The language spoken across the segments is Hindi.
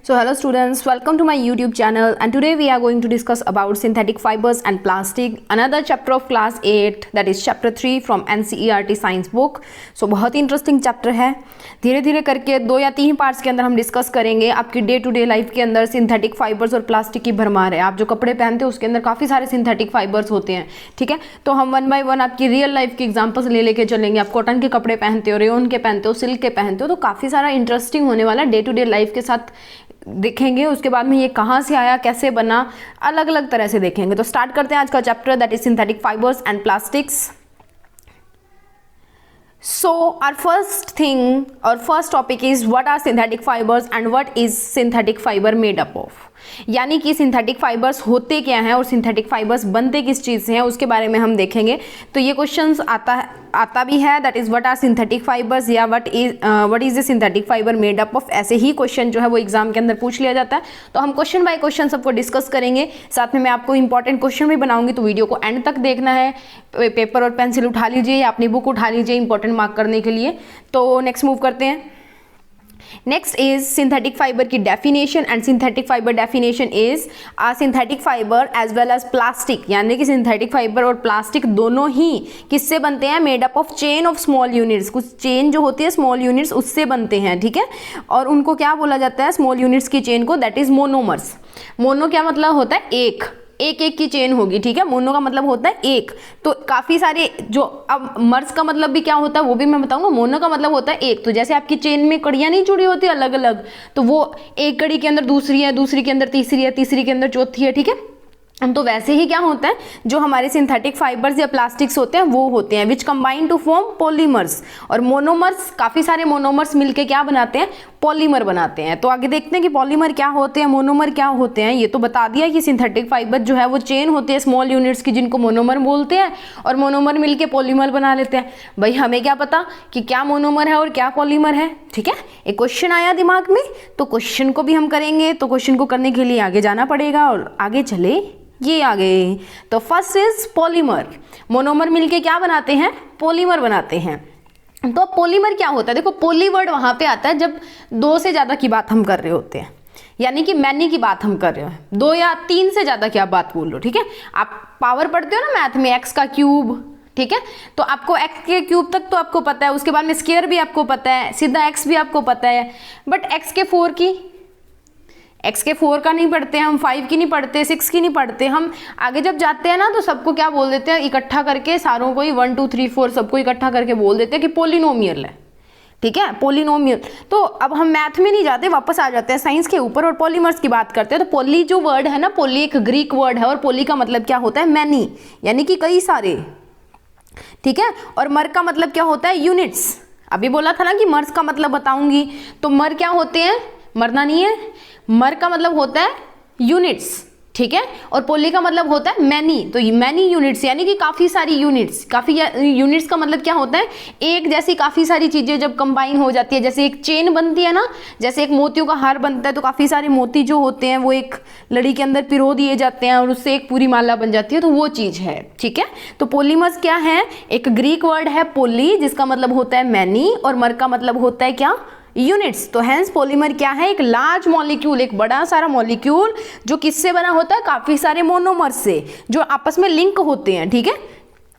So hello students, welcome to my YouTube channel and today we are going to discuss about synthetic fibers and plastic, another chapter of class 8 that is chapter 3 from NCERT science book. So बहुत ही इंटरेस्टिंग चैप्टर है, धीरे धीरे करके 2 या 3 पार्ट्स के अंदर हम डिस्कस करेंगे। आपकी डे टू डे लाइफ के अंदर सिंथेटिक फाइबर्स और प्लास्टिक की भरमार है। आप जो कपड़े पहनते हो उसके अंदर काफ़ी सारे सिंथेटिक फाइबर्स होते हैं, ठीक है। तो हम 1 बाय 1 आपकी रियल लाइफ की एग्जाम्पल्स लेके चलेंगे। आप कॉटन के कपड़े पहनते हो, रेयन के पहनते हो, सिल्क के पहनते हो, तो काफ़ी सारा इंटरेस्टिंग होने वाला डे टू डे लाइफ के साथ देखेंगे। उसके बाद में ये कहाँ से आया, कैसे बना, अलग अलग तरह से देखेंगे। तो स्टार्ट करते हैं आज का chapter that is synthetic fibres and plastics. So our first topic is what are synthetic fibers and what is synthetic fiber made up of, यानी कि सिंथेटिक फाइबर्स होते क्या हैं और सिंथेटिक फाइबर्स बनते किस चीज़ से हैं उसके बारे में हम देखेंगे। तो ये क्वेश्चंस आता भी है, that is what are synthetic fibres या what is the synthetic fibre made up of. ऐसे ही क्वेश्चन जो है वो एग्जाम के अंदर पूछ लिया जाता है। तो हम क्वेश्चन बाय क्वेश्चन सबको डिस्कस करेंगे, साथ में मैं आपको इंपॉर्टेंट क्वेश्चन भी बनाऊंगी। तो वीडियो को एंड तक देखना है। पेपर और पेंसिल उठा लीजिए या अपनी बुक उठा लीजिए इंपॉर्टेंट मार्क करने के लिए। तो नेक्स्ट मूव करते हैं। नेक्स्ट इज सिंथेटिक फाइबर की definition and synthetic fibre definition is synthetic fibre as well as plastic, यानी कि सिंथेटिक फाइबर और प्लास्टिक दोनों ही किससे बनते हैं, made up of chain of small units. कुछ चेन जो होती है स्मॉल यूनिट्स उससे बनते हैं, ठीक है। और उनको क्या बोला जाता है, स्मॉल यूनिट्स की चेन को, दैट इज मोनोमर्स। मोनो क्या मतलब होता है, एक की चेन होगी, ठीक है। मोनो का मतलब होता है एक। तो काफी सारे जो, अब मर्स का मतलब भी क्या होता है वो भी मैं बताऊंगा। मोनो का मतलब होता है एक। तो जैसे आपकी चेन में कड़ियां नहीं जुड़ी होती अलग अलग, तो वो एक कड़ी के अंदर दूसरी है, दूसरी के अंदर तीसरी है, तीसरी के अंदर चौथी है, ठीक है। तो वैसे ही क्या होता है, जो हमारे सिंथेटिक फाइबर्स या प्लास्टिक्स होते हैं वो होते हैं विच कंबाइन टू फॉर्म पॉलीमर्स। और मोनोमर्स, काफ़ी सारे मोनोमर्स मिलके क्या बनाते हैं, पॉलीमर बनाते हैं। तो आगे देखते हैं कि पॉलीमर क्या होते हैं, मोनोमर क्या होते हैं। ये तो बता दिया कि सिंथेटिक फाइबर जो है वो चेन होती है स्मॉल यूनिट्स की, जिनको मोनोमर बोलते हैं, और मोनोमर मिलके पॉलीमर बना लेते हैं। भाई हमें क्या पता कि क्या मोनोमर है और क्या पॉलीमर है, ठीक है। एक क्वेश्चन आया दिमाग में तो क्वेश्चन को भी हम करेंगे। तो क्वेश्चन को करने के लिए आगे जाना पड़ेगा और आगे चले ये आगे। तो फर्स्ट इज पॉलीमर। मोनोमर मिलके क्या बनाते हैं, पॉलीमर बनाते हैं। तो पॉलीमर क्या होता है, देखो पॉली वर्ड वहां पे आता है जब 2 से ज्यादा की बात हम कर रहे होते हैं, यानी कि मैनी की बात हम कर रहे हैं। 2 या 3 से ज्यादा की आप बात बोल रहे हो, ठीक है। आप पावर पढ़ते हो ना मैथ में, एक्स का क्यूब, ठीक है। तो आपको एक्स के क्यूब तक तो आपको पता है, उसके बाद में स्क्वायर भी आपको पता है, सीधा एक्स भी आपको पता है। बट एक्स के 4 का नहीं पढ़ते हम, 5 की नहीं पढ़ते, 6 की नहीं पढ़ते हम। आगे जब जाते हैं ना तो सबको क्या बोल देते हैं, इकट्ठा करके सारों को ही 1 2 3 4 सबको इकट्ठा करके बोल देते हैं कि पोलिनोमियल है, ठीक है, पोलिनोमियल। तो अब हम मैथ में नहीं जाते, वापस आ जाते हैं साइंस के ऊपर और पॉलीमर्स की बात करते हैं। तो पोली जो वर्ड है ना, पोली एक ग्रीक वर्ड है और पोली का मतलब क्या होता है, मैनी, यानी कि कई सारे, ठीक है। और मर का मतलब क्या होता है, यूनिट्स। अभी बोला था ना कि मर्स का मतलब बताऊंगी। तो मर क्या होते हैं, मरना नहीं है, मर का मतलब होता है यूनिट्स, ठीक है। और पोली का मतलब होता है मैनी। तो मैनी यूनिट्स यानी कि काफी सारी यूनिट्स। काफी यूनिट्स का मतलब क्या होता है, एक जैसी काफी सारी चीजें जब कंबाइन हो जाती है, जैसे एक चेन बनती है ना, जैसे एक मोतियों का हार बनता है, तो काफी सारे मोती जो होते हैं वो एक लड़ी के अंदर पिरो दिए जाते हैं और उससे एक पूरी माला बन जाती है। तो वो चीज है, ठीक है। तो पॉलीमर्स क्या है, एक ग्रीक वर्ड है पोली, जिसका मतलब होता है मैनी, और मर का मतलब होता है क्या, यूनिट्स। तो हेंस पॉलीमर क्या है, एक लार्ज मॉलिक्यूल, एक बड़ा सारा मॉलिक्यूल जो किससे बना होता है, काफी सारे मोनोमर्स से, जो आपस में लिंक होते हैं, ठीक है।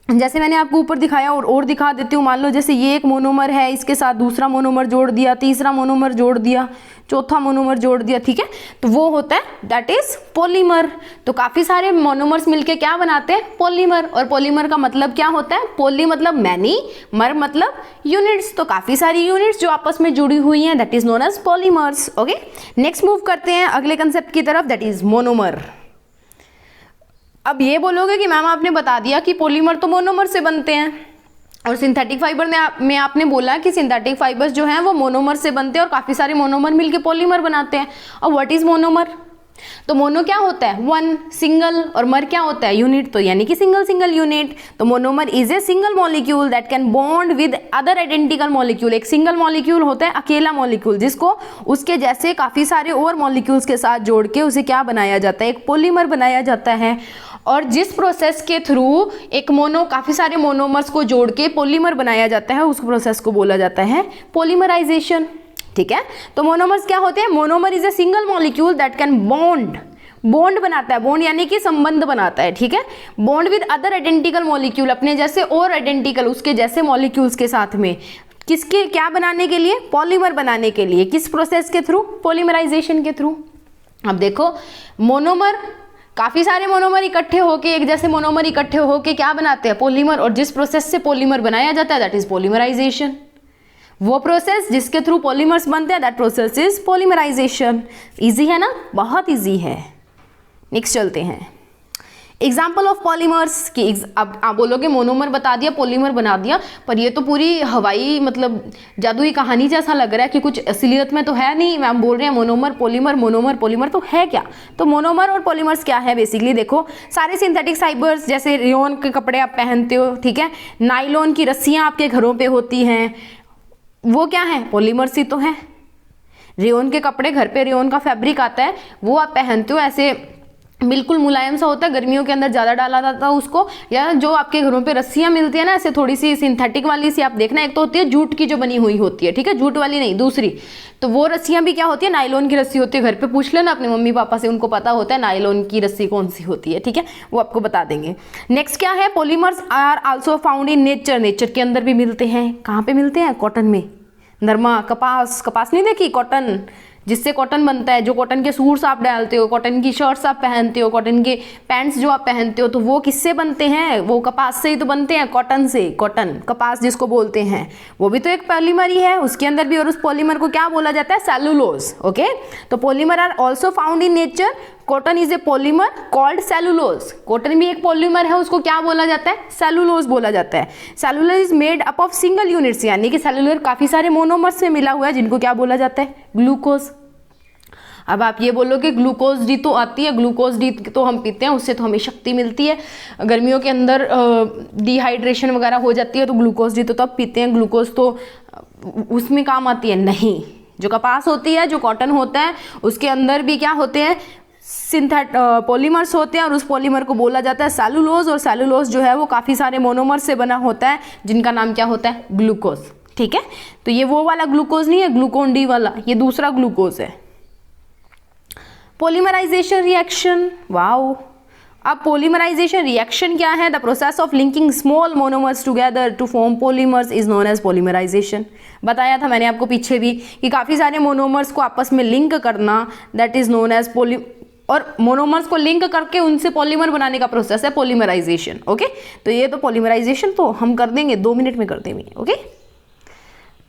जैसे मैंने आपको ऊपर दिखाया और दिखा देती हूँ। मान लो जैसे ये एक मोनोमर है, इसके साथ दूसरा मोनोमर जोड़ दिया, तीसरा मोनोमर जोड़ दिया, चौथा मोनोमर जोड़ दिया, ठीक है। तो वो होता है दैट इज पॉलीमर। तो काफी सारे मोनोमर्स मिलके क्या बनाते हैं, पॉलीमर। और पॉलीमर का मतलब क्या होता है, पोली मतलब मैनी, मर मतलब यूनिट्स। तो काफी सारी यूनिट्स जो आपस में जुड़ी हुई हैं, that is known as polymers. Okay, next move करते हैं अगले कंसेप्ट की तरफ, दैट इज मोनोमर। अब ये बोलोगे कि मैम आपने बता दिया कि पॉलीमर तो मोनोमर से बनते हैं, और सिंथेटिक फाइबर में आपने बोला कि सिंथेटिक फाइबर्स जो हैं वो मोनोमर से बनते हैं और काफी सारे मोनोमर मिलके पॉलीमर बनाते हैं। और व्हाट इज मोनोमर, तो मोनो क्या होता है, 1 सिंगल, और मर क्या होता है, यूनिट, तो यानी कि सिंगल यूनिट। तो monomer is a single molecule that can bond with other identical molecule. एक सिंगल मॉलिक्यूल होता है अकेला मॉलिक्यूल, जिसको उसके जैसे काफी सारे और मॉलिक्यूल्स के साथ जोड़ के उसे क्या बनाया जाता है, एक पॉलीमर बनाया जाता है। और जिस प्रोसेस के थ्रू एक काफी सारे मोनोमर्स को जोड़ के पॉलीमर बनाया जाता है, उस प्रोसेस को बोला जाता है पॉलीमराइजेशन, ठीक है। तो मोनोमर्स क्या होते हैं? Monomer is a single molecule that can bond बनाता है, बॉन्ड यानी कि संबंध बनाता है, ठीक है, bond with other identical molecule, अपने जैसे और आइडेंटिकल उसके जैसे मॉलिक्यूल्स के साथ में, किसके क्या बनाने के लिए? पॉलीमर बनाने के लिए। किस प्रोसेस के थ्रू? पॉलीमराइजेशन के थ्रू। अब देखो मोनोमर, काफी सारे मोनोमर इकट्ठे होके, एक जैसे मोनोमर इकट्ठे होके क्या बनाते हैं? पॉलीमर। और जिस प्रोसेस से पॉलीमर बनाया जाता है दैट इज पॉलीमराइजेशन। वो प्रोसेस जिसके थ्रू पॉलीमर्स बनते हैं that process is polymerisation. Easy है ना? बहुत इजी है। नेक्स्ट चलते हैं। एग्जाम्पल ऑफ पॉलीमर्स की, अब आप बोलोगे मोनोमर बता दिया, पॉलीमर बना दिया, पर ये तो पूरी हवाई मतलब जादुई कहानी जैसा लग रहा है कि कुछ असलियत में तो है नहीं। मैम बोल रहे हैं मोनोमर पॉलीमर तो है क्या? तो मोनोमर और पॉलीमर्स क्या है बेसिकली? देखो सारे सिंथेटिक फाइबर्स, जैसे रेयन के कपड़े आप पहनते हो, ठीक है, नायलॉन की रस्सियाँ आपके घरों पर होती हैं, वो क्या है? पॉलीमर्स ही तो है। रेयन के कपड़े, घर पे रेयन का फैब्रिक आता है, वो आप पहनते हो, ऐसे बिल्कुल मुलायम सा होता है, गर्मियों के अंदर ज़्यादा डाला जाता है उसको। या जो आपके घरों पे रस्सियाँ मिलती है ना, ऐसे थोड़ी सी सिंथेटिक वाली सी, आप देखना, एक तो होती है जूट की जो बनी हुई होती है, ठीक है, जूट वाली नहीं, दूसरी। तो वो रस्सियाँ भी क्या होती है? नायलॉन की रस्सी होती है। घर पे पूछ लेना अपने मम्मी पापा से, उनको पता होता है नायलॉन की रस्सी कौन सी होती है, ठीक है, वो आपको बता देंगे। नेक्स्ट क्या है? Polymers are also found in nature. Nature के अंदर भी मिलते हैं। कहाँ पे मिलते हैं? कॉटन में, नरमा, कपास नहीं देखी? कॉटन, जिससे कॉटन बनता है, जो कॉटन के सूट्स आप डालते हो, कॉटन की शर्ट्स आप पहनते हो, कॉटन के पैंट्स जो आप पहनते हो, तो वो किससे बनते हैं? वो कपास से ही तो बनते हैं, कॉटन से। कॉटन, कपास जिसको बोलते हैं, वो भी तो एक पॉलीमर ही है उसके अंदर भी। और उस पॉलीमर को क्या बोला जाता है? सेलुलोज। ओके, तो polymer are also found in nature. Cotton is a polymer called cellulose. Cotton भी एक पॉलीमर है, उसको क्या बोला जाता है? सेलुलोज बोला जाता है। Cellular is made up of single units, यानी कि सेलुलर काफी सारे मोनोमर्स से मिला हुआ है, जिनको क्या बोला जाता है? ग्लूकोज। अब आप ये बोलोगे ग्लूकोज डी तो आती है, ग्लूकोज डी तो हम पीते हैं, उससे तो हमें शक्ति मिलती है। गर्मियों के अंदर डिहाइड्रेशन वगैरह हो जाती है तो ग्लूकोज डी तो तब पीते हैं, ग्लूकोज तो उसमें काम आती है। नहीं, जो कपास होती है, जो कॉटन होता है, उसके अंदर भी क्या होते हैं? पॉलीमर्स होते हैं, और उस पॉलीमर को बोला जाता है सेलुलोज। और सेलुलोज जो है वो काफ़ी सारे मोनोमर से बना होता है, जिनका नाम क्या होता है? ग्लूकोज। ठीक है, तो ये वो वाला ग्लूकोज नहीं है, ग्लूकोन डी वाला, ये दूसरा ग्लूकोज है। Polymerisation reaction, wow. अब पॉलीमराइजेशन रिएक्शन क्या है? The process of linking small monomers together to form polymers is known as polymerisation. बताया था मैंने आपको पीछे भी कि काफ़ी सारे मोनोमर्स को आपस में लिंक करना, दैट इज नोन एज और मोनोमर्स को लिंक करके उनसे पॉलीमर बनाने का प्रोसेस है पॉलीमराइजेशन। ओके, तो ये तो पॉलीमराइजेशन तो हम कर देंगे, 2 मिनट में कर देंगे। ओके,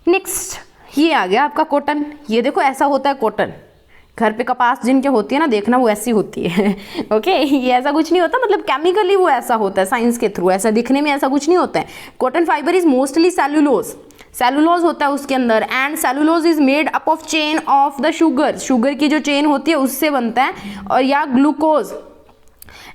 नेक्स्ट ये आ गया आपका कॉटन। ये देखो ऐसा होता है कॉटन, घर पे कपास जिनके होती है ना, देखना वो ऐसी होती है। ओके, ये ऐसा कुछ नहीं होता, मतलब केमिकली वो ऐसा होता है, साइंस के थ्रू ऐसा दिखने में ऐसा कुछ नहीं होता है। Cotton fibre is mostly cellulose, cellulose होता है उसके अंदर, and cellulose is made up of chain of the sugar, sugar की जो चेन होती है उससे बनता है, और या glucose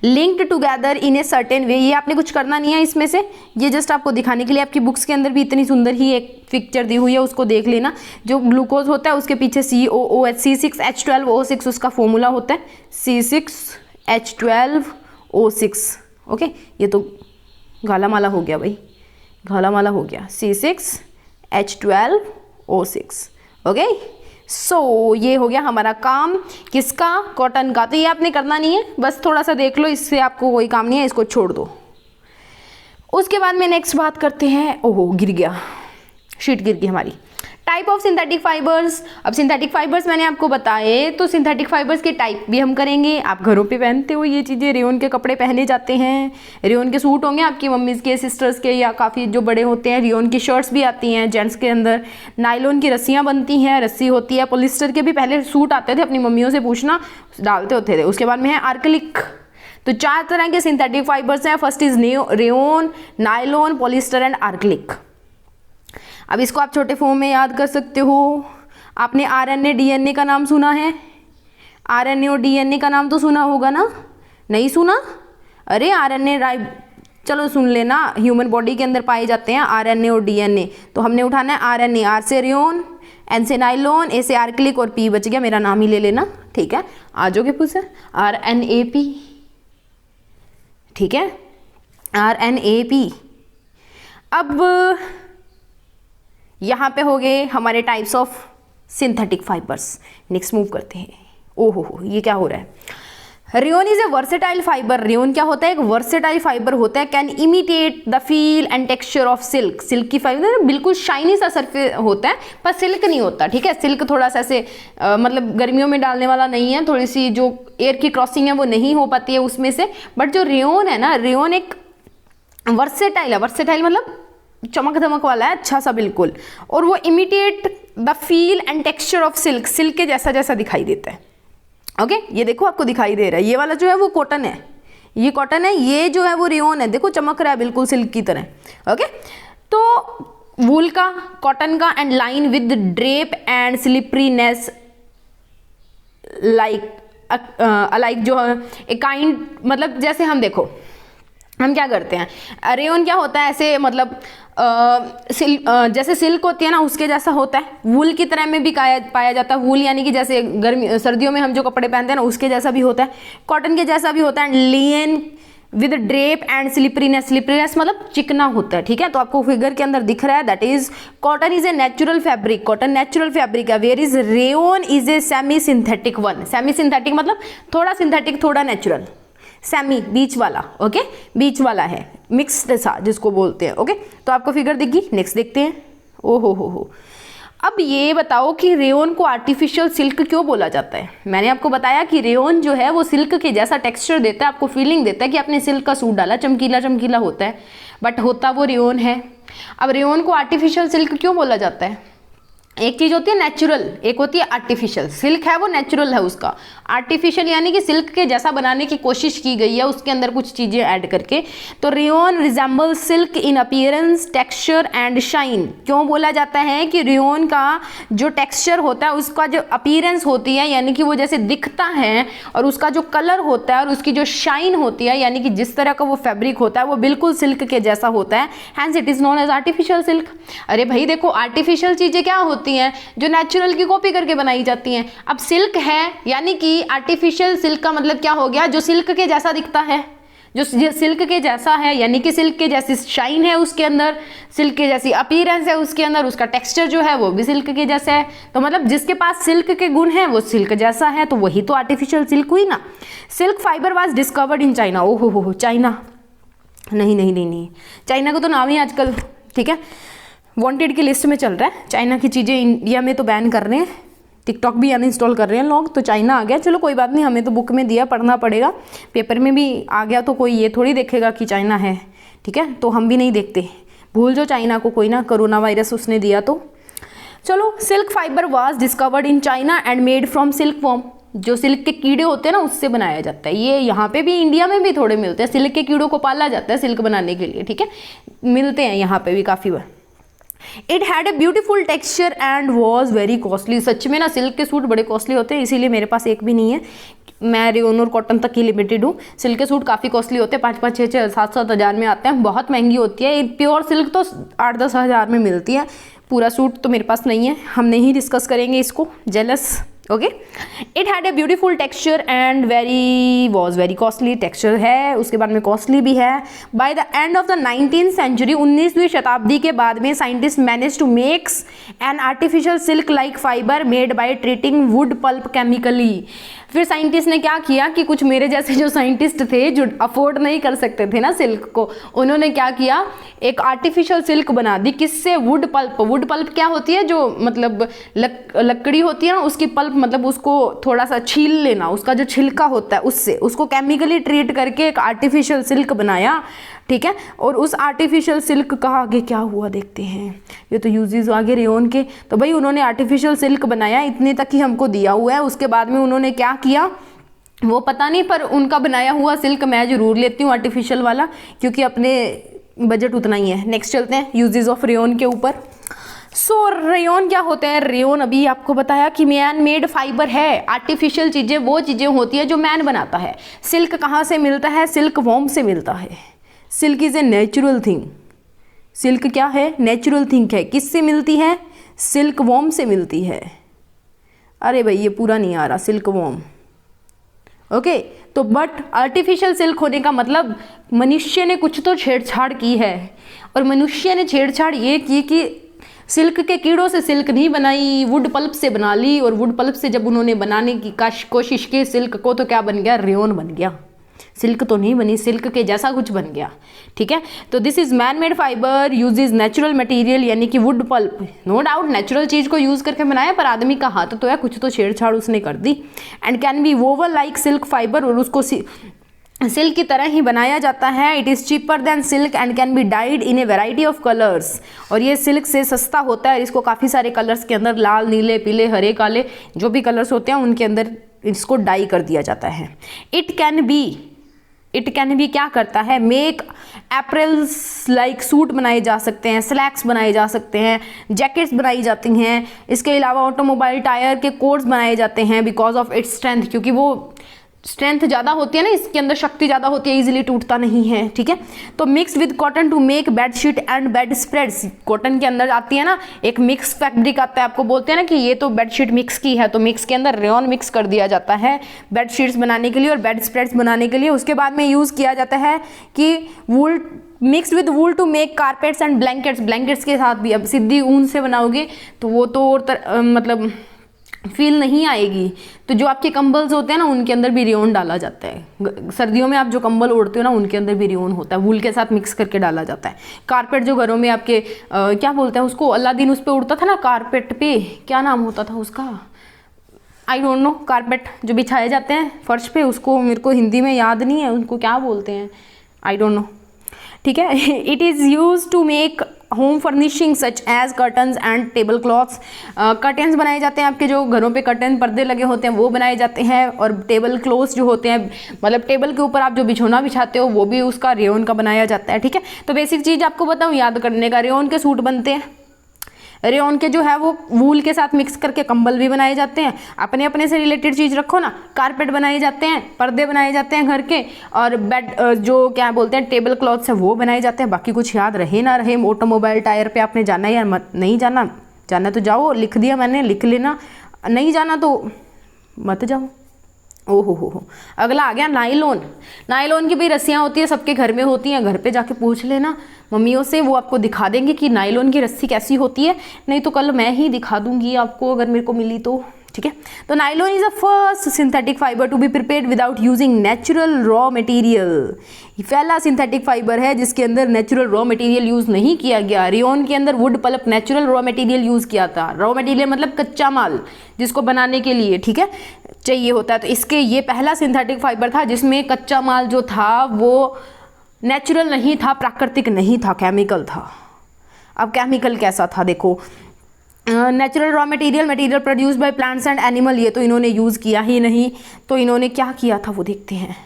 linked together in a certain way. ये आपने कुछ करना नहीं है इसमें से, ये जस्ट आपको दिखाने के लिए, आपकी बुक्स के अंदर भी इतनी सुंदर ही एक पिक्चर दी हुई है, उसको देख लेना। जो ग्लूकोज होता है उसके पीछे COOH, C6H12O6 उसका फॉर्मूला होता है, C6H12O6। ओके, ये तो घाला माला हो गया भाई, घाला माला हो गया, C6H12O6। ओके, सो ये हो गया हमारा काम, किसका? कॉटन का। तो ये आपने करना नहीं है, बस थोड़ा सा देख लो, इससे आपको कोई काम नहीं है, इसको छोड़ दो। उसके बाद में नेक्स्ट बात करते हैं, ओहो गिर गया, शीट गिर गई हमारी। Type of synthetic fibres. अब सिंथेटिक फाइबर्स मैंने आपको बताए, तो सिंथेटिक फाइबर्स के टाइप भी हम करेंगे। आप घरों पे पहनते हो ये चीज़ें, रेयन के कपड़े पहने जाते हैं, रेयन के सूट होंगे आपकी मम्मीज़ के, सिस्टर्स के, या काफ़ी जो बड़े होते हैं, रेयन की शर्ट्स भी आती हैं जेंट्स के अंदर। नायलॉन की रस्सियाँ बनती हैं, रस्सी होती है। पॉलिस्टर के भी पहले सूट आते थे, अपनी मम्मियों से पूछना, डालते होते थे। उसके बाद में है आर्कलिक। तो 4 तरह के सिंथेटिक फाइबर्स हैं। First is rayon, nylon, polyester and acrylic. अब इसको आप छोटे फॉर्म में याद कर सकते हो। आपने RNA DNA का नाम सुना है? RNA और DNA का नाम तो सुना होगा ना? नहीं सुना? अरे RNA चलो सुन लेना, ह्यूमन बॉडी के अंदर पाए जाते हैं RNA और DNA। तो हमने उठाना है RNA, R से रेयन, N से नाइलॉन, A से आर्कलिक, और P बच गया, मेरा नाम ही ले लेना। ठीक है, आ जाओगे पूछे RNAP। ठीक है, RNAP। अब यहाँ पे हो गए हमारे types of synthetic fibres. Next move करते हैं। ओहो हो, ये क्या हो रहा है? Rayon is A versatile fibre. Rayon क्या होता है? एक वर्सेटाइल फाइबर होता है। Can imitate the feel and texture of silk. Silk की फाइबर बिल्कुल शाइनी सा सरफेस होता है, पर सिल्क नहीं होता, ठीक है। सिल्क थोड़ा सा ऐसे मतलब गर्मियों में डालने वाला नहीं है, थोड़ी सी जो एयर की क्रॉसिंग है वो नहीं हो पाती है उसमें से। बट जो रेयोन है ना, रेयोन एक वर्सेटाइल है। वर्सेटाइल मतलब चमक धमक वाला है, अच्छा सा बिल्कुल। और वो imitate the feel and texture of silk, silk के जैसा जैसा दिखाई देता है। ओके ये देखो आपको दिखाई दे रहा है, ये वाला जो है वो कॉटन है, ये कॉटन है, ये जो है वो रेयोन है, देखो चमक रहा है बिल्कुल सिल्क की तरह। ओके तो वूल का, कॉटन का, and line with drape and slipperiness like like जो है ए काइंड, मतलब जैसे हम देखो हम क्या करते हैं, रेयोन क्या होता है ऐसे मतलब जैसे सिल्क होती है ना उसके जैसा होता है, वूल की तरह में भी पाया जाता है। वूल यानी कि जैसे गर्मी सर्दियों में हम जो कपड़े पहनते हैं ना उसके जैसा भी होता है, कॉटन के जैसा भी होता है। एंड लियन विद ड्रेप एंड स्लिपरीनेस, स्लिपरीनेस मतलब चिकना होता है, ठीक है। तो आपको फिगर के अंदर दिख रहा है, that is cotton is a natural fabric, cotton natural fabric है। Where is rayon is a semi synthetic one. Semi synthetic मतलब थोड़ा सिंथेटिक थोड़ा नेचुरल, सेमी बीच वाला, ओके बीच वाला है, मिक्स्ड सा जिसको बोलते हैं। ओके तो आपको फिगर दिखी। नेक्स्ट देखते हैं। ओहो हो, अब ये बताओ कि रेयोन को आर्टिफिशियल सिल्क क्यों बोला जाता है? मैंने आपको बताया कि रेयोन जो है वो सिल्क के जैसा टेक्सचर देता है, आपको फीलिंग देता है कि आपने सिल्क का सूट डाला, चमकीला चमकीला होता है, बट होता वो रेयोन है। अब रेयोन को आर्टिफिशियल सिल्क क्यों बोला जाता है? एक चीज होती है नेचुरल, एक होती है आर्टिफिशियल। सिल्क है वो नेचुरल है उसका, आर्टिफिशियल यानी कि सिल्क के जैसा बनाने की कोशिश की गई है उसके अंदर कुछ चीजें ऐड करके। तो rayon resemble silk in appearance, texture and shine. क्यों बोला जाता है कि रेयोन का जो टेक्सचर होता है, उसका जो अपीयरेंस होती है यानी कि वो जैसे दिखता है, और उसका जो कलर होता है और उसकी जो शाइन होती है यानी कि जिस तरह का वो फैब्रिक होता है वो बिल्कुल सिल्क के जैसा होता है, hence it is known as artificial silk. अरे भाई देखो आर्टिफिशियल चीजें क्या होती हैं? जो नेचुरल की कॉपी करके बनाई जाती हैं। अब सिल्क है यानी कि आर्टिफिशियल सिल्क का मतलब क्या हो गया? जो सिल्क के जैसा दिखता है, जो सिल्क के जैसा है यानी कि सिल्क के जैसी शाइन है उसके अंदर, सिल्क के जैसी अपीयरेंस है उसके अंदर, उसका टेक्सचर जो है वो भी सिल्क के जैसा है। तो मतलब जिसके पास सिल्क के गुण हैं वो सिल्क जैसा है, तो वही तो आर्टिफिशियल सिल्क हुई ना। Silk fibre was discovered in China. ओहो हो, चाइना नहीं, चाइना का तो नाम ही आजकल, ठीक है, वांटेड की लिस्ट में चल रहा है। चाइना की चीज़ें इंडिया में तो बैन कर रहे हैं, टिकटॉक भी अनइंस्टॉल कर रहे हैं लोग, तो चाइना आ गया। चलो कोई बात नहीं, हमें तो बुक में दिया, पढ़ना पड़ेगा, पेपर में भी आ गया तो कोई ये थोड़ी देखेगा कि चाइना है, ठीक है। तो हम भी नहीं देखते, भूल जो चाइना को, कोई ना, कोरोना वायरस उसने दिया तो। चलो, silk fibre was discovered in China and made from silk worm. जो सिल्क के कीड़े होते हैं ना उससे बनाया जाता है। ये यहाँ पे भी इंडिया में भी थोड़े मिलते हैं, सिल्क के कीड़ों को पाला जाता है सिल्क बनाने के लिए, ठीक है, मिलते हैं यहाँ पे भी काफ़ी बार। It had a beautiful texture and was very costly. सच में ना सिल्क के सूट बड़े कॉस्टली होते हैं, इसीलिए मेरे पास एक भी नहीं है, मैं रेयोन और कॉटन तक ही लिमिटेड हूँ। सिल्क के सूट काफ़ी कॉस्टली होते हैं, 5-5, 6-6, 7-7 हज़ार में आते हैं, बहुत महंगी होती है। प्योर सिल्क तो 8-10 हज़ार में मिलती है। पूरा सूट तो मेरे पास नहीं है, हम नहीं डिस्कस करेंगे इसको, jealous. Okay, it had a beautiful texture and was very costly. Texture है, उसके बाद में कॉस्टली भी है। By the end of the 19th century, 19वीं शताब्दी के बाद में scientist manage to makes an artificial silk like fibre made by treating wood pulp chemically. फिर साइंटिस्ट ने क्या किया कि कुछ मेरे जैसे जो साइंटिस्ट थे जो अफोर्ड नहीं कर सकते थे ना सिल्क को, उन्होंने क्या किया, एक आर्टिफिशियल सिल्क बना दी। किससे? Wood pulp. वुड पल्प क्या होती है? जो मतलब लकड़ी होती है ना, उसकी पल्प मतलब उसको थोड़ा सा छील लेना, उसका जो छिलका होता है उससे, उसको केमिकली ट्रीट करके एक आर्टिफिशियल सिल्क बनाया, ठीक है। और उस आर्टिफिशियल सिल्क का आगे क्या हुआ देखते हैं। ये तो यूजेस आगे रेयोन के, तो भाई उन्होंने आर्टिफिशियल सिल्क बनाया, इतने तक ही हमको दिया हुआ है। उसके बाद में उन्होंने क्या किया वो पता नहीं, पर उनका बनाया हुआ सिल्क मैं जरूर लेती हूँ आर्टिफिशियल वाला, क्योंकि अपने बजट उतना ही है। नेक्स्ट चलते हैं यूजेस ऑफ रेयोन के ऊपर। सो रेयोन क्या होता है? रेयोन अभी आपको बताया कि मैन मेड फाइबर है। आर्टिफिशियल चीज़ें वो चीज़ें होती है जो मैन बनाता है। सिल्क कहाँ से मिलता है? सिल्क वॉर्म से मिलता है। Silk is a natural thing. Silk क्या है? नेचुरल थिंग है। किससे मिलती है? सिल्क वॉर्म से मिलती है। अरे भाई ये पूरा नहीं आ रहा, सिल्क वॉर्म। ओके, तो बट आर्टिफिशियल सिल्क होने का मतलब मनुष्य ने कुछ तो छेड़छाड़ की है, और मनुष्य ने छेड़छाड़ ये की कि सिल्क के कीड़ों से सिल्क नहीं बनाई, वुड पल्प से बना ली, और वुड पल्प से जब उन्होंने बनाने की कोशिश की सिल्क को, तो क्या बन गया, रेयन बन गया। सिल्क तो नहीं बनी, सिल्क के जैसा कुछ बन गया। ठीक है, तो this is man made fibre uses natural material यानी कि wood pulp. No doubt natural चीज को यूज करके बनाया, पर आदमी का हाथ तो है, कुछ तो छेड़छाड़ उसने कर दी। And can be woven like silk fibre, और उसको सिल्क की तरह ही बनाया जाता है। It is cheaper than silk and can be dyed in a variety of colours, और ये सिल्क से सस्ता होता है। इसको काफ़ी सारे कलर्स के अंदर, लाल, नीले, पीले, हरे, काले, जो भी कलर्स होते हैं उनके अंदर इसको डाई कर दिया जाता है। इट कैन बी क्या करता है, मेक एप्रल्स लाइक सूट बनाए जा सकते हैं, स्लैक्स बनाए जा सकते हैं, जैकेट्स बनाई जाती हैं। इसके अलावा ऑटोमोबाइल टायर के कोड्स बनाए जाते हैं बिकॉज ऑफ इट्स स्ट्रेंथ, क्योंकि वो स्ट्रेंथ ज़्यादा होती है ना, इसके अंदर शक्ति ज़्यादा होती है, इजीली टूटता नहीं है। ठीक है, तो mix with cotton to make bed sheet and bed spreads. Cotton के अंदर आती है ना एक मिक्स फैब्रिक आता है, आपको बोलते हैं ना कि ये तो बेड शीट मिक्स की है, तो मिक्स के अंदर रेयन मिक्स कर दिया जाता है बेड शीट्स बनाने के लिए और बेड स्प्रेड्स बनाने के लिए। उसके बाद में यूज़ किया जाता है कि wool mix with wool to make carpets and blankets. Blankets के साथ भी अब सीधी ऊन से बनाओगे तो वो तो और मतलब फील नहीं आएगी। तो जो आपके कंबल्स होते हैं ना उनके अंदर भी रेयन डाला जाता है। सर्दियों में आप जो कंबल ओढ़ते हो ना उनके अंदर भी रेयन होता है, वूल के साथ मिक्स करके डाला जाता है। कारपेट जो घरों में आपके क्या बोलते हैं उसको, अलादीन उस पे उड़ता था ना कारपेट पे, क्या नाम होता था उसका, आई डोंट नो। कारपेट जो बिछाए जाते हैं फर्श पे, उसको मेरे को हिंदी में याद नहीं है, उनको क्या बोलते हैं, आई डोंट नो। ठीक है, it is use to make home furnishing such as curtains and table cloths. Curtains बनाए जाते हैं, आपके जो घरों पे कर्टन पर्दे लगे होते हैं वो बनाए जाते हैं, और टेबल क्लॉथ्स जो होते हैं मतलब टेबल के ऊपर आप जो बिछोना बिछाते हो वो भी उसका रेयन का बनाया जाता है। ठीक है, तो बेसिक चीज़ आपको बताऊँ याद करने का, रेयन के सूट बनते हैं, रेयन के जो है वो वूल के साथ मिक्स करके कंबल भी बनाए जाते हैं। अपने अपने से रिलेटेड चीज़ रखो ना, कारपेट बनाए जाते हैं, पर्दे बनाए जाते हैं घर के, और बेड जो क्या बोलते हैं टेबल क्लॉथ्स है वो बनाए जाते हैं। बाकी कुछ याद रहे ना रहे, ऑटोमोबाइल टायर पे आपने जाना है या मत, नहीं जाना, जाना तो जाओ, लिख दिया मैंने, लिख लेना, नहीं जाना तो मत जाओ। ओहो हो। अगला आ गया नायलॉन। नायलॉन की भी रस्सियाँ होती है, सबके घर में होती हैं, घर पे जाके पूछ लेना मम्मियों से, वो आपको दिखा देंगे कि नायलॉन की रस्सी कैसी होती है, नहीं तो कल मैं ही दिखा दूंगी आपको अगर मेरे को मिली तो। ठीक है, तो nylon is the first synthetic fibre to be prepared without using natural raw material. ये पहला सिंथेटिक फाइबर है जिसके अंदर नेचुरल रॉ मटेरियल यूज़ नहीं किया गया। रेयन के अंदर wood pulp natural raw material use किया था। रॉ मटेरियल मतलब कच्चा माल जिसको बनाने के लिए, ठीक है, चाहिए होता है। तो इसके ये पहला सिंथेटिक फाइबर था जिसमें कच्चा माल जो था वो नेचुरल नहीं था, प्राकृतिक नहीं था, केमिकल था। अब केमिकल कैसा था देखो, natural raw material produce by plants and animal, ये तो इन्होंने यूज़ किया ही नहीं। तो इन्होंने क्या किया था वो देखते हैं।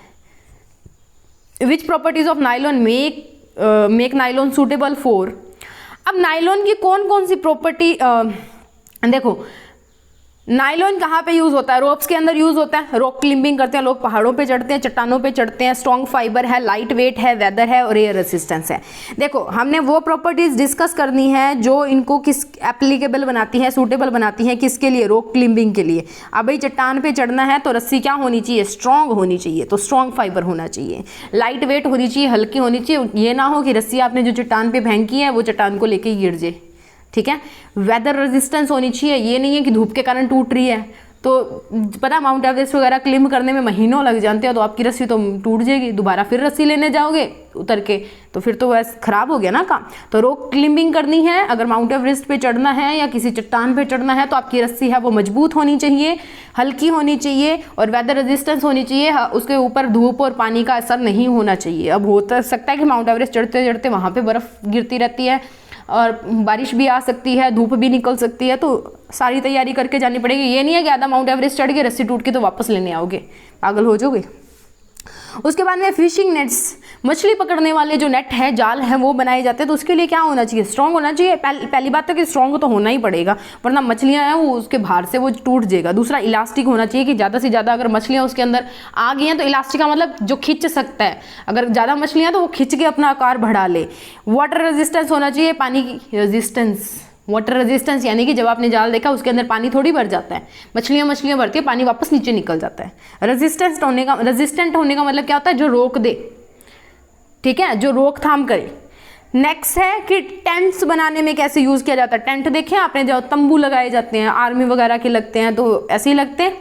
विच properties of nylon make nylon suitable for. अब नायलॉन की कौन कौन सी प्रॉपर्टी, देखो नायलॉन कहाँ पे यूज़ होता है, रोप्स के अंदर यूज़ होता है, रॉक क्लिम्बिंग करते हैं लोग, पहाड़ों पे चढ़ते हैं, चट्टानों पे चढ़ते हैं, स्ट्रॉन्ग फाइबर है, लाइट वेट है, वेदर है और एयर रेसिस्टेंस है। देखो हमने वो प्रॉपर्टीज डिस्कस करनी है जो इनको किस एप्लीकेबल बनाती है, सूटेबल बनाती है, किसके लिए, रॉक क्लिम्बिंग के लिए। अब भाई चट्टान पे चढ़ना है तो रस्सी क्या होनी चाहिए, स्ट्रॉन्ग होनी चाहिए, तो स्ट्रॉन्ग फाइबर होना चाहिए, लाइट वेट होनी चाहिए, हल्की होनी चाहिए, ये ना हो कि रस्सी आपने जो चट्टान पे फेंकी है वो चट्टान को लेके गिर जाए। ठीक है, वेदर रेजिस्टेंस होनी चाहिए, ये नहीं है कि धूप के कारण टूट रही है तो पता माउंट एवरेस्ट वगैरह क्लिम्ब करने में महीनों लग जाते हैं, तो आपकी रस्सी तो टूट जाएगी, दोबारा फिर रस्सी लेने जाओगे उतर के तो फिर तो वैसे खराब हो गया ना काम। तो रॉक क्लिम्बिंग करनी है, अगर माउंट एवरेस्ट पे चढ़ना है या किसी चट्टान पे चढ़ना है तो आपकी रस्सी है वो मजबूत होनी चाहिए, हल्की होनी चाहिए और वेदर रेजिस्टेंस होनी चाहिए, उसके ऊपर धूप और पानी का असर नहीं होना चाहिए। अब हो सकता है कि माउंट एवरेस्ट चढ़ते चढ़ते वहाँ पर बर्फ़ गिरती रहती है और बारिश भी आ सकती है, धूप भी निकल सकती है, तो सारी तैयारी करके जानी पड़ेगी। ये नहीं है कि आधा माउंट एवरेस्ट चढ़ के रस्सी टूट के तो वापस लेने आओगे, पागल हो जाओगे। उसके बाद में फिशिंग नेट्स, मछली पकड़ने वाले जो नेट है, जाल है, वो बनाए जाते हैं। तो उसके लिए क्या होना चाहिए, स्ट्रॉन्ग होना चाहिए। पहली बात है कि स्ट्रॉन्ग तो होना ही पड़ेगा, वरना मछलियाँ हैं वो उसके भार से वो टूट जाएगा। दूसरा इलास्टिक होना चाहिए कि ज़्यादा से ज़्यादा अगर मछलियाँ उसके अंदर आ गई हैं तो इलास्टिक का मतलब जो खींच सकता है, अगर ज़्यादा मछलियाँ तो वो खींच के अपना आकार बढ़ा ले। वाटर रेजिस्टेंस होना चाहिए, पानी की रेजिस्टेंस, वाटर रेजिस्टेंस यानी कि जब आपने जाल देखा उसके अंदर पानी थोड़ी भर जाता है, मछलियाँ भरती है, पानी वापस नीचे निकल जाता है। रेजिस्टेंट होने का मतलब क्या होता है, जो रोक दे, ठीक है, जो रोकथाम करे। नेक्स्ट है कि टेंट्स बनाने में कैसे यूज किया जाता है। टेंट देखे आपने, जो तंबू लगाए जाते हैं आर्मी वगैरह के लगते हैं तो ऐसे ही लगते हैं,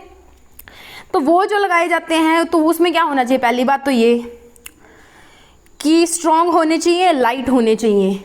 तो वो जो लगाए जाते हैं तो उसमें क्या होना चाहिए, पहली बात तो ये कि स्ट्रॉन्ग होने चाहिए, लाइट होने चाहिए,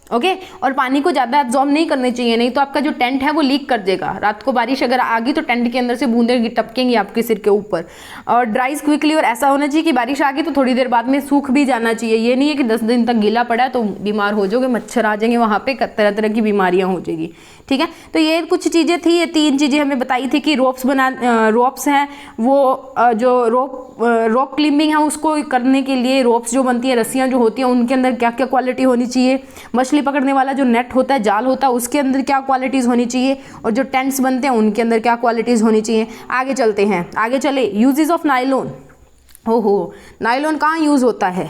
ओके और पानी को ज़्यादा एब्जॉर्ब नहीं करने चाहिए, नहीं तो आपका जो टेंट है वो लीक कर देगा। रात को बारिश अगर आ गई तो टेंट के अंदर से बूंदें टपकेंगी आपके सिर के ऊपर। और ड्राइज क्विकली, और ऐसा होना चाहिए कि बारिश आ गई तो थोड़ी देर बाद में सूख भी जाना चाहिए। ये नहीं है कि 10 दिन तक गीला पड़ा तो बीमार हो जाओगे, मच्छर आ जाएंगे वहाँ पे, तरह तरह की बीमारियाँ हो जाएगी, ठीक है। तो ये कुछ चीज़ें थी, ये 3 चीज़ें हमें बताई थी कि रोप्स हैं वो जो रॉक क्लाइंबिंग है उसको करने के लिए रोप्स जो बनती है, रस्सियाँ जो होती हैं उनके अंदर क्या क्या क्वालिटी होनी चाहिए, मछली पकड़ने वाला जो नेट होता है, जाल होता है, उसके अंदर क्या क्वालिटीज़ होनी चाहिए, और जो टेंट्स बनते हैं उनके अंदर क्या क्वालिटीज़ होनी चाहिए। आगे चलते हैं, आगे चले। Uses of nylon. हो नायलॉन कहाँ यूज़ होता है?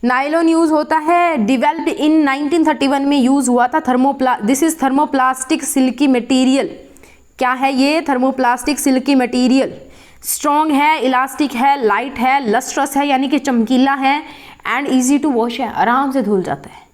नायलॉन यूज़ होता है, डिवेल्प्ड इन 1931 में यूज़ हुआ था। This is thermoplastic silky material. क्या है ये? Thermoplastic silky material. स्ट्रॉन्ग है, इलास्टिक है, लाइट है, लस्ट्रस है यानी कि चमकीला है, एंड ईजी टू वॉश है, आराम से धुल जाता है।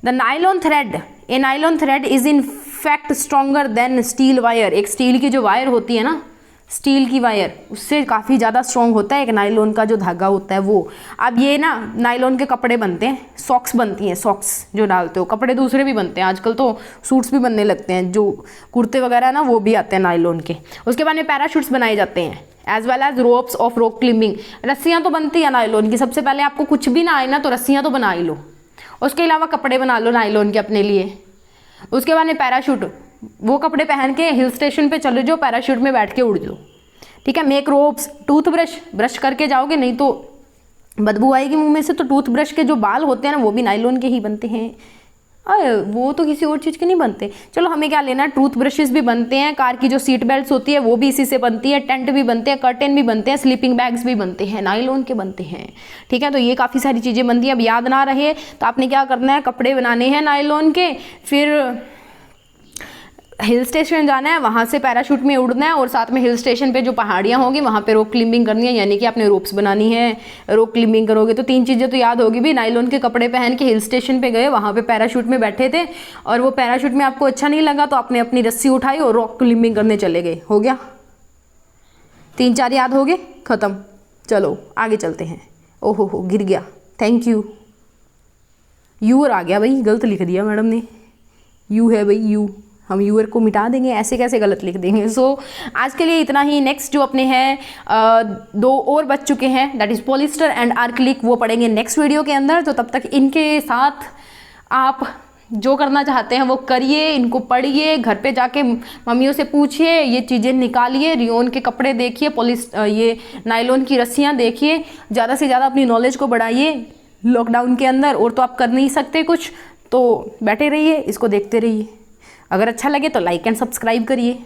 The nylon thread, A nylon thread is in fact stronger than steel wire. एक स्टील की जो वायर होती है ना, स्टील की वायर, उससे काफ़ी ज़्यादा स्ट्रॉन्ग होता है एक नायलॉन का जो धागा होता है वो। अब ये ना नायलॉन के कपड़े बनते हैं, सॉक्स बनती हैं, सॉक्स जो डालते हो, कपड़े दूसरे भी बनते हैं आजकल तो, सूट्स भी बनने लगते हैं, जो कुर्ते वगैरह ना वो भी आते हैं नायलॉन के। उसके बाद में पैराशूट्स बनाए जाते हैं, as well as ropes of rock climbing. रस्सियाँ तो बनती है नायलॉन की, सबसे पहले आपको कुछ भी ना आए ना तो रस्सियाँ तो बना ही लो, उसके अलावा कपड़े बना लो नायलॉन के अपने लिए। उसके बाद में पैराशूट, वो कपड़े पहन के हिल स्टेशन पे चले जाओ, पैराशूट में बैठ के उड़ जाओ, ठीक है। मेक रोप्स, टूथब्रश, ब्रश करके जाओगे नहीं तो बदबू आएगी मुंह में से, तो टूथब्रश के जो बाल होते हैं ना वो भी नायलॉन के ही बनते हैं, वो तो किसी और चीज़ के नहीं बनते। चलो हमें क्या लेना, टूथ ब्रशेस भी बनते हैं, कार की जो सीट बेल्ट होती है वो भी इसी से बनती है, टेंट भी बनते हैं, कर्टेन भी बनते हैं, स्लीपिंग बैग्स भी बनते हैं, नायलॉन के बनते हैं, ठीक है। तो ये काफ़ी सारी चीज़ें बनती हैं। अब याद ना रहे तो आपने क्या करना है, कपड़े बनाने हैं नायलॉन के, फिर हिल स्टेशन जाना है, वहाँ से पैराशूट में उड़ना है, और साथ में हिल स्टेशन पे जो पहाड़ियाँ होंगी वहाँ पे रोप क्लाइंबिंग करनी है, यानी कि आपने रोप्स बनानी है, रोप क्लाइंबिंग करोगे तो 3 चीज़ें तो याद होगी भी। नायलॉन के कपड़े पहन के हिल स्टेशन पे गए, वहाँ पे पैराशूट में बैठे थे और वो पैराशूट में आपको अच्छा नहीं लगा तो आपने अपनी रस्सी उठाई और रॉक क्लाइंबिंग करने चले गए, हो गया। 3-4 याद हो गए, ख़त्म। चलो आगे चलते हैं। ओहो हो, गिर गया, थैंक यू। यूर आ गया भाई, गलत लिख दिया मैडम ने, यू है भाई यू, हम यूर को मिटा देंगे, ऐसे कैसे गलत लिख देंगे। सो आज के लिए इतना ही। नेक्स्ट जो अपने हैं 2 और बच चुके हैं, दैट इज़ पॉलिस्टर एंड आर्क्लिक, वो पढ़ेंगे नेक्स्ट वीडियो के अंदर। तो तब तक इनके साथ आप जो करना चाहते हैं वो करिए, इनको पढ़िए, घर पे जाके मम्मियों से पूछिए, ये चीज़ें निकालिए, रियोन के कपड़े देखिए, ये नायलॉन की रस्सियाँ देखिए, ज़्यादा से ज़्यादा अपनी नॉलेज को बढ़ाइए लॉकडाउन के अंदर। और तो आप कर नहीं सकते कुछ, तो बैठे रहिए, इसको देखते रहिए। अगर अच्छा लगे तो लाइक एंड सब्सक्राइब करिए।